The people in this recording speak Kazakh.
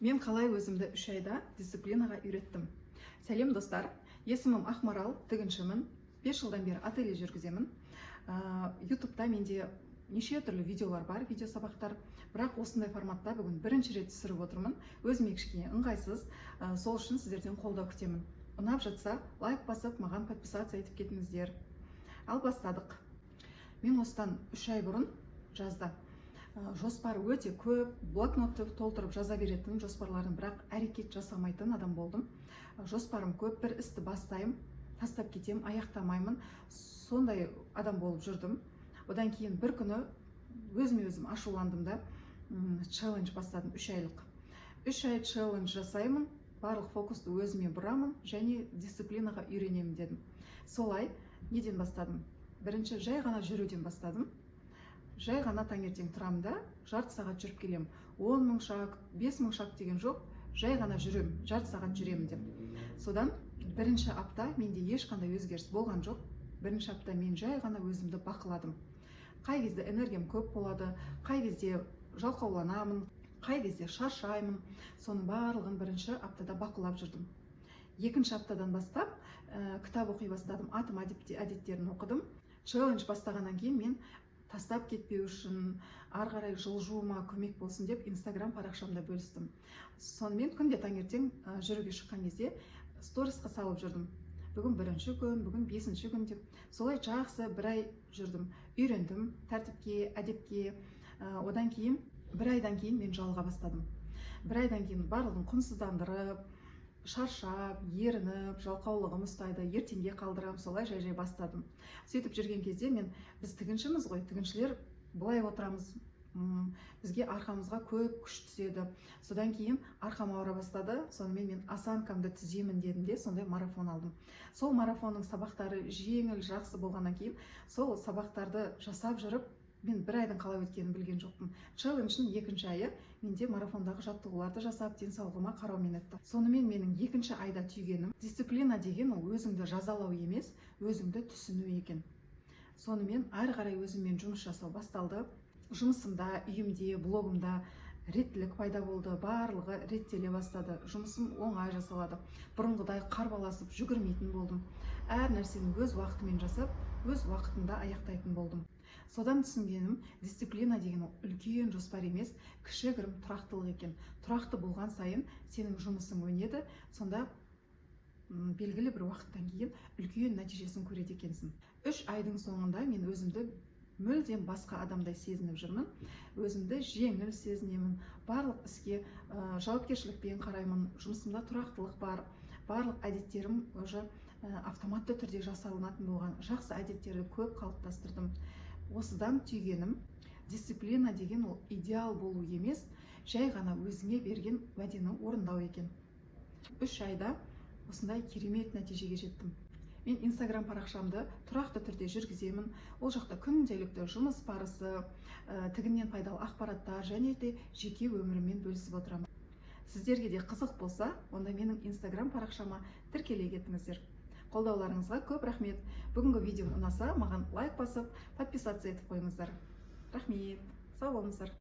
Мен қалай өзімді 3 айда дисциплинаға үйреттім. Сәлем достар, есімім Ақмарал, тігіншімін. 5 жылдан бері ателье жүргіземін. Ютубта менде неше түрлі видеолар бар, видео сабақтар. Бірақ осындай форматта бүгін бірінші рет түсіріп отырмын. Өзіме кішкене ыңғайсыз, сол үшін сіздерден қолдау күтемін. Ұнап жатса, лайк басып, маған подписация етіп кетіңіздер. Ал бастадық. Мен осыдан 3 ай бұрын жазда жоспар өте көп, блокнотты толтырып жаза беретін жоспарларын, бірақ әрекет жасамайтын адам болдым. Жоспарым көп, бір істі бастаймын, тастап кетем, аяқтамаймын. Сондай адам болып жүрдім. Одан кейін бір күні өзіме өзім ашуландым да, челлендж бастадым 3 айлық. 3 ай челлендж жасаймын, барлық фокусты өзіме бұрамын және дисциплинаға үйренемін дедім. Солай неден бастадым? Бірінші жай ғана жүруден бастадым. Жай ғана таңертең тұрамын да, жарты сағат жүріп келем. 10 мың шаг, 5 мың шаг деген жоқ, жай ғана жүрем, жарты сағат жүремін деп. Содан бірінші апта менде ешқандай өзгеріс болған жоқ. Бірінші апта мен жай ғана өзімді бақыладым. Қай кезде энергиям көп болады, қай кезде жалқауланамын, қай кезде шаршаймын. Соның барлығын бірінші аптада бақылап жүрдім. Екінші аптадан бастап кітап оқи бастадым, атом әдеттерін оқыдым. Челлендж бастағаннан кейін мен тастап кетпеу үшін, ары қарай жылжуыма көмек болсын деп Instagram парақшамда бөлістім. Сонымен күнде таңертең жүруге шыққан кезде сторисқа салып жүрдім. Бүгін бірінші күн, бүгін 5-ші күн деп. Солай жақсы бір ай жүрдім. Үйрендім тәртіпке, әдепке. Одан кейін бір айдан кейін мен жалға бастадым. Бір айдан кейін барлығын құнсыздандырып, шаршап, ерініп, жалқаулығым ұстайды, ертеңге қалдырам, солай жай бастадым. Сөйтіп жүрген кезде біз тігіншіміз ғой, тігіншілер былай отырамыз, бізге арқамызға көп күш түседі. Содан кейін арқам ауыра бастады, сонымен мен осанкамды түземін дедім де, сондай марафон алдым. Сол марафонның сабақтары жеңіл, жақсы болғаннан кейін, сол сабақтарды жасап жүріп, мен бір айдың қалай өткенін білген жоқпын. Челлендждің екінші айы менде марафондағы жаттығуларды жасап, денсаулығыма қараумен өтті. Сонымен менің екінші айда түйгенім, дисциплина деген ол өзіңді жазалау емес, өзіңді түсіну екен. Сонымен ары қарай өзіммен жұмыс жасау басталды. Жұмысымда, үйімде, блогымда реттілік пайда болды, барлығы реттеле бастады. Жұмысым оңай жасалады. Бұрынғыдай қарбаласып жүгірмейтін болдым. Әр нәрсені өз уақытымен жасап, өз уақытында аяқтайтын болдым. Содан түсінгенім, дисциплина деген үлкен жоспар емес, кішігірім тұрақтылық екен. Тұрақты болған сайын сенің жұмысың өнеді, сонда белгілі бір уақыттан кейін үлкен нәтижесін көреді екенсің. 3 айдың соңында мен өзімді мүлдем басқа адамдай сезініп жүрмін. Өзімді жеңіл сезінемін, барлық іске жауапкершілікпен қараймын, жұмысымда тұрақтылық бар, барлық әдеттерім уже автоматты түрде жасалынатын болған, жақсы әдеттерді көп қалыптастырдым. Осыдан түйгенім, дисциплина деген ол идеал болу емес, жай ғана өзіңе берген уәдені орындау екен. 3 айда осындай керемет нәтижеге жеттім. Мен Instagram парақшамды тұрақты түрде жүргіземін. Ол жақта күнделікті жұмыс барысы, тігіннен пайдалы ақпараттар және де жеке өміріммен бөлісіп отырамын. Сіздерге де қызық болса, онда менің Instagram парақшама тіркеле кетіңіздер. Қолдауларыңызға көп рахмет. Бүгінгі видео ұнаса, маған лайк басып, подписация етіп қойыңыздар. Рахмет. Сау болыңыздар.